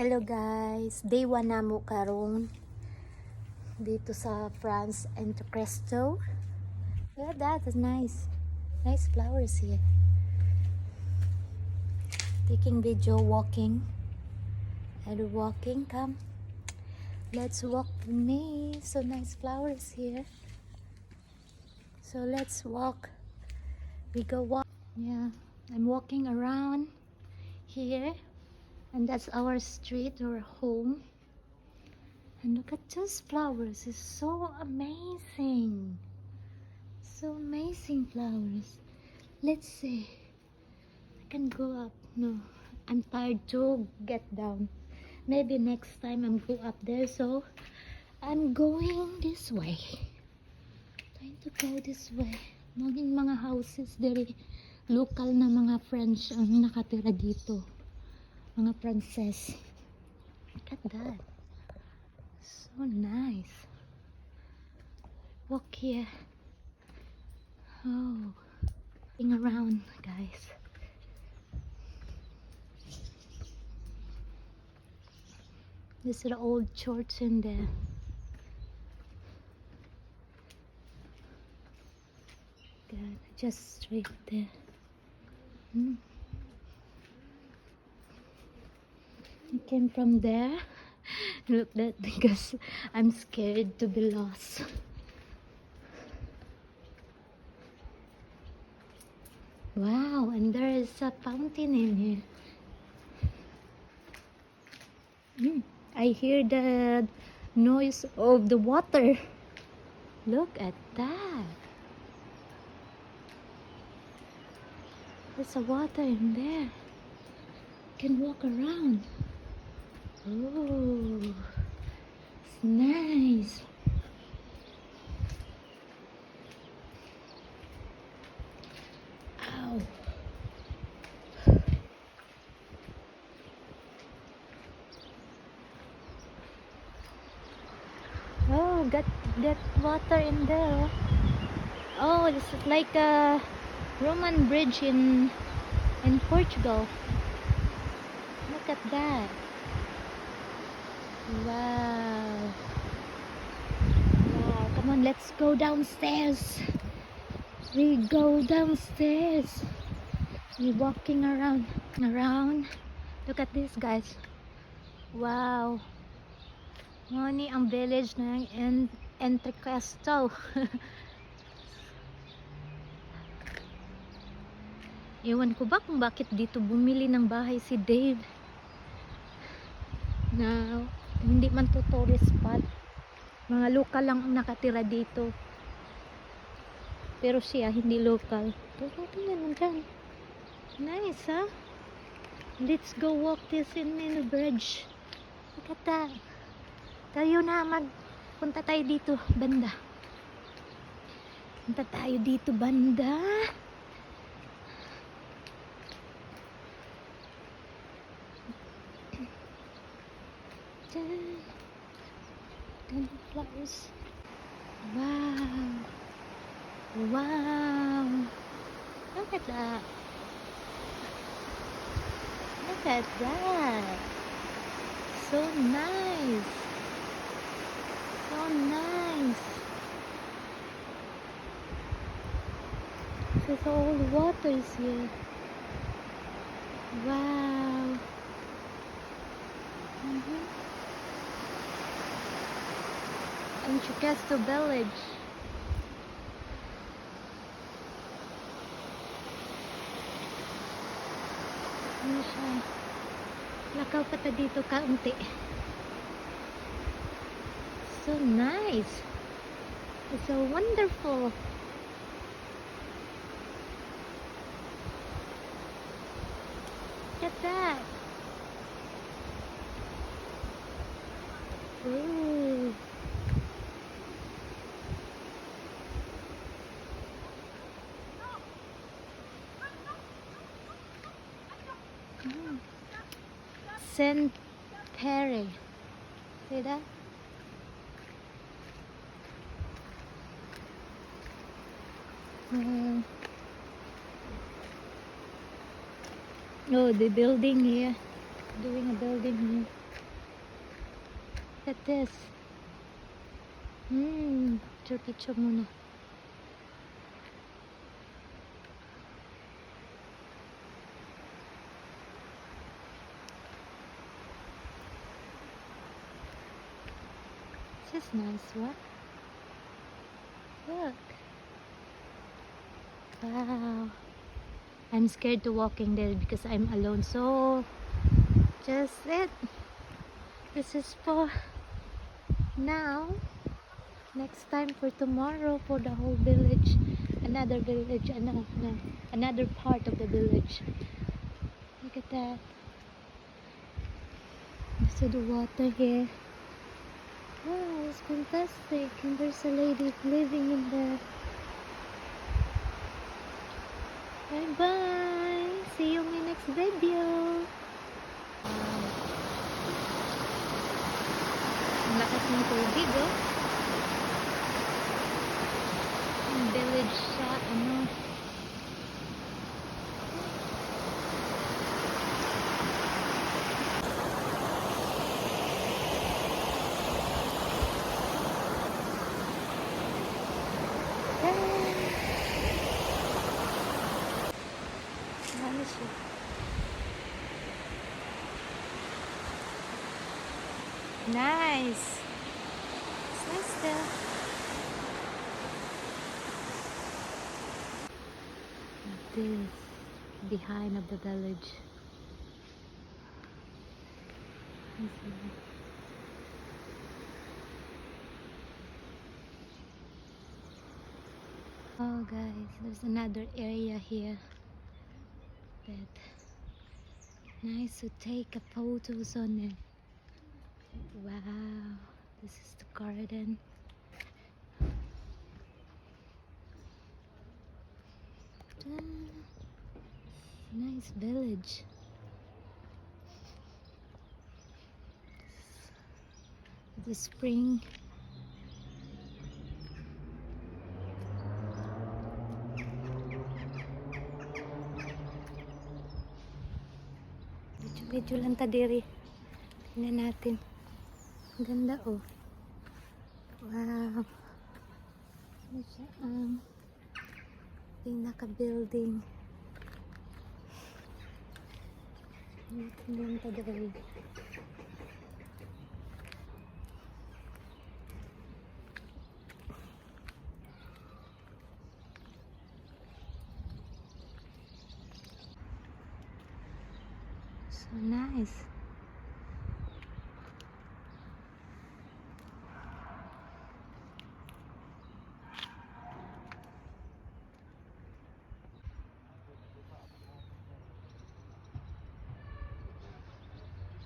Hello guys, day 1 na mo karon dito sa France and to Cresto. Look at that, that's nice. Nice flowers here. Taking video, walking. And walking, come. Let's walk with me. So nice flowers here. So let's walk. We go walk. Yeah, I'm walking around here. And that's our street or home. And look at those flowers. It's so amazing. So amazing flowers. Let's see. I can go up. No, I'm tired to get down. Maybe next time I'm go up there. So I'm going this way. Trying to go this way. Mga houses there. Local na mga French ang nakatira dito. Mga princess. Look at that. So nice. Walk here. Oh, looking around, guys. This is the old church in there. God, just straight there. I came from there. Look that because I'm scared to be lost. Wow, and there is a fountain in here. I hear the noise of the water. Look at that. There's a water in there. You can walk around. Oh, it's nice. Ow. Oh, got water in there. Oh, this is like a Roman bridge in Portugal. Look at that. Wow. Wow, come on, let's go downstairs. We go downstairs. We're walking around. Look at this, guys. Wow. Money ang village ng Entre Cresto. Ewan ko ba kung bakit dito bumili ng bahay si Dave. Na hindi man to tourist spot. Mga local lang ang nakatira dito. Pero siya hindi local. Pero tingnan mo dyan. Nice, huh? Let's go walk this in the bridge. Look at that. Tayo na punta tayo dito banda. Punta tayo dito banda. Flowers. Wow. Wow. Look at that. Look at that. So nice. So nice. There's all the waters here. Wow. Entrecasto village. Ano siya? Lakaw pa ta dito kaunti. So nice. It's so wonderful. Look at that. Ooh. Saint Perry. See that? Oh, the building here. Doing a building here. at this. Picture muna. This is nice one. Look. Wow. I'm scared to walking there because I'm alone. So just it. This is for now. Next time for tomorrow for the whole village. Another village. Another part of the village. Look at that. So the water here. Wow, it's fantastic. And there's a lady living in there. Bye bye. See you in my next video. Ang lakas ng tubig, oh. Ang village siya, ano. Ano siya? Nice. It's nice there. This behind of the village. Oh guys, there's another area here that nice to take a photos on it. Wow, this is the garden. Nice village. The spring. Medyo lang tadiri. Tingnan natin. Ang ganda, oh. Wow. Ano siya ang pinaka-building. Tingnan tadiri. So nice.